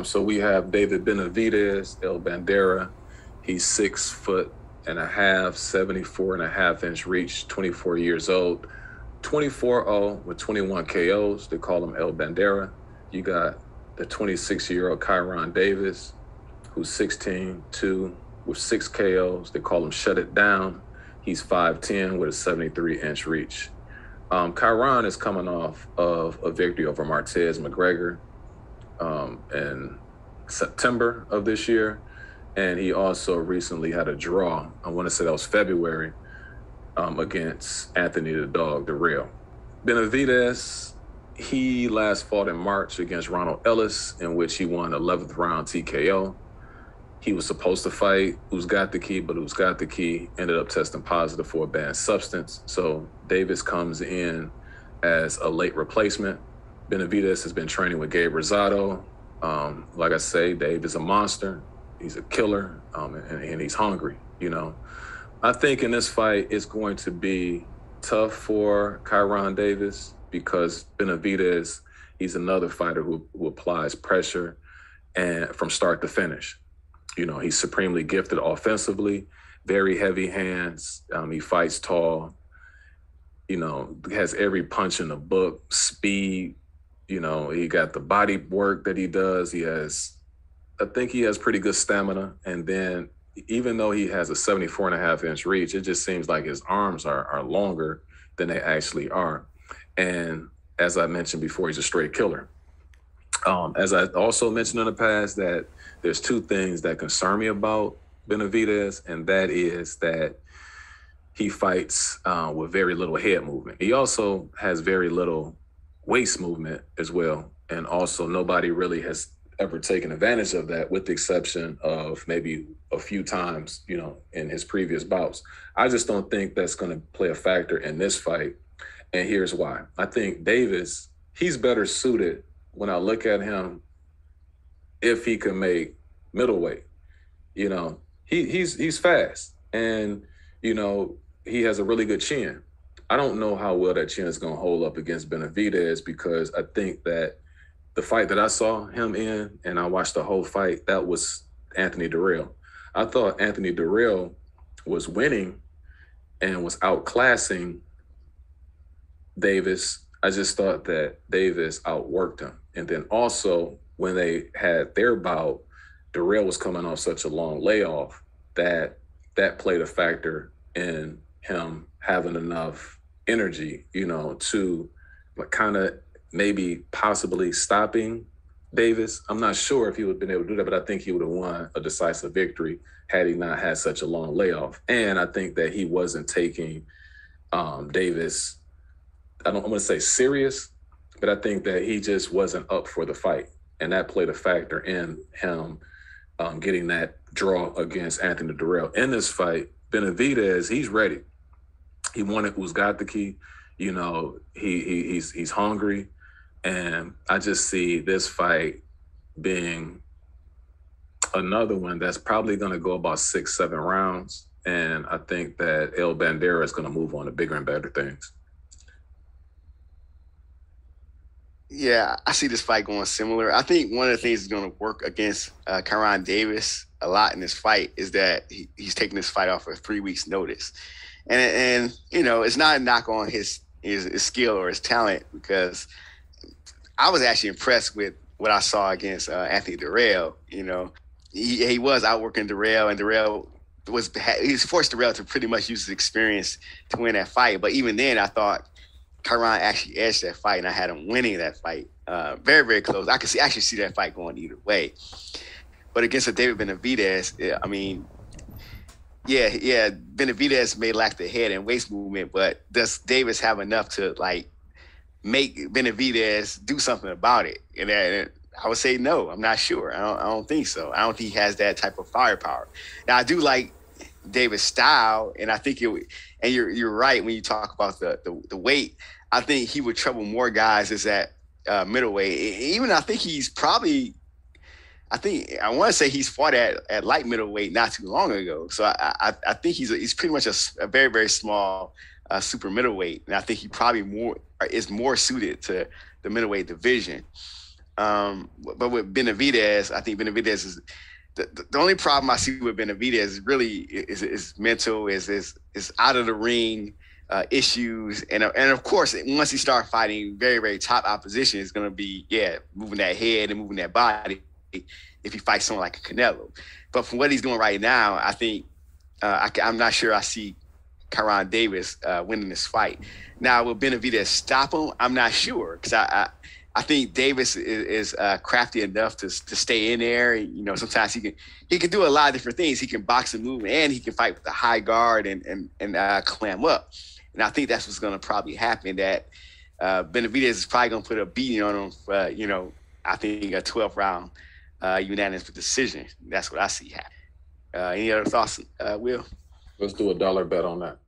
So we have David Benavidez, El Bandera. He's 6'1.5", 74.5-inch reach, 24 years old, 24-0 with 21 KOs. They call him El Bandera. You got the 26-year-old Kyrone Davis, who's 16'2" with 6 KOs. They call him Shut It Down. He's 5'10" with a 73-inch reach. Kyrone is coming off of a victory over Martez McGregor in September of this year. And he also recently had a draw, I want to say that was February, against Anthony the Dog, the Real. Benavidez, he last fought in March against Ronald Ellis, in which he won 11th round TKO. He was supposed to fight Uzgatiki, but Uzgatiki ended up testing positive for a banned substance. So Davis comes in as a late replacement. Benavidez has been training with Gabe Rosado. Like I say, Dave is a monster. He's a killer, and he's hungry, you know. I think in this fight, it's going to be tough for Kyrone Davis because Benavidez, he's another fighter who applies pressure and from start to finish. You know, he's supremely gifted offensively, very heavy hands. He fights tall, you know, has every punch in the book, speed. You know, he got the body work that he does. I think he has pretty good stamina. And then even though he has a 74.5-inch reach, it just seems like his arms are longer than they actually are. And as I mentioned before, he's a straight killer. As I also mentioned in the past, that there's two things that concern me about Benavidez, and that is that he fights with very little head movement. He also has very little waist movement as well. And also nobody really has ever taken advantage of that, with the exception of maybe a few times, you know, in his previous bouts. I just don't think that's going to play a factor in this fight. And here's why. I think Davis, he's better suited when I look at him if he can make middleweight. You know, he's fast, and, you know, he has a really good chin. I don't know how well that chin is going to hold up against Benavidez, because I think that the fight that I saw him in, and I watched the whole fight, that was Anthony Dirrell. I thought Anthony Dirrell was winning and was outclassing Davis. I just thought that Davis outworked him. And then also when they had their bout, Dirrell was coming off such a long layoff that played a factor in him having enough energy, you know, to kind of maybe possibly stopping Davis. I'm not sure if he would have been able to do that, but I think he would have won a decisive victory had he not had such a long layoff. And I think that he wasn't taking Davis, I don't want to say serious, but I think that he just wasn't up for the fight. And that played a factor in him getting that draw against Anthony Dirrell. In this fight, Benavidez, he's ready. He wanted Uzgatiki. You know, he's hungry. And I just see this fight being another one that's probably going to go about 6-7 rounds. And I think that El Bandera is going to move on to bigger and better things. Yeah, I see this fight going similar. I think one of the things that's going to work against Kyrone Davis a lot in this fight is that he's taking this fight off of 3 weeks' notice. And you know, it's not a knock on his skill or his talent, because I was actually impressed with what I saw against Anthony Dirrell. You know, he was outworking Dirrell, and Dirrell he forced Dirrell to pretty much use his experience to win that fight. But even then, I thought Kyrone actually edged that fight, and I had him winning that fight. Very, very close. I could actually see that fight going either way. But against a David Benavidez, I mean, yeah, Benavidez may lack the head and waist movement, but does Davis have enough to, like, make Benavidez do something about it? And I would say no. I'm not sure. I don't think so. I don't think he has that type of firepower. Now, I do like Davis' style, and I think and you're right when you talk about the weight. I think he would trouble more guys as that middleweight. Even I think he's probably, I want to say he's fought at light middleweight not too long ago. So I think he's pretty much a very, very small super middleweight, and I think he probably is more suited to the middleweight division. But with Benavidez, I think Benavidez is the only problem I see with Benavidez is mental, is out of the ring issues, and of course once he starts fighting very, very top opposition, it's going to be moving that head and moving that body if he fights someone like a Canelo. But from what he's doing right now, I think I'm not sure I see Kyrone Davis winning this fight. Now, will Benavidez stop him? I'm not sure, because I think Davis is crafty enough to stay in there. You know, sometimes he can do a lot of different things. He can box and move, and he can fight with a high guard and clam up. And I think that's what's going to probably happen. That Benavidez is probably going to put a beating on him. I think a 12th round unanimous decision. That's what I see happen. Any other thoughts, Will? Let's do a dollar bet on that.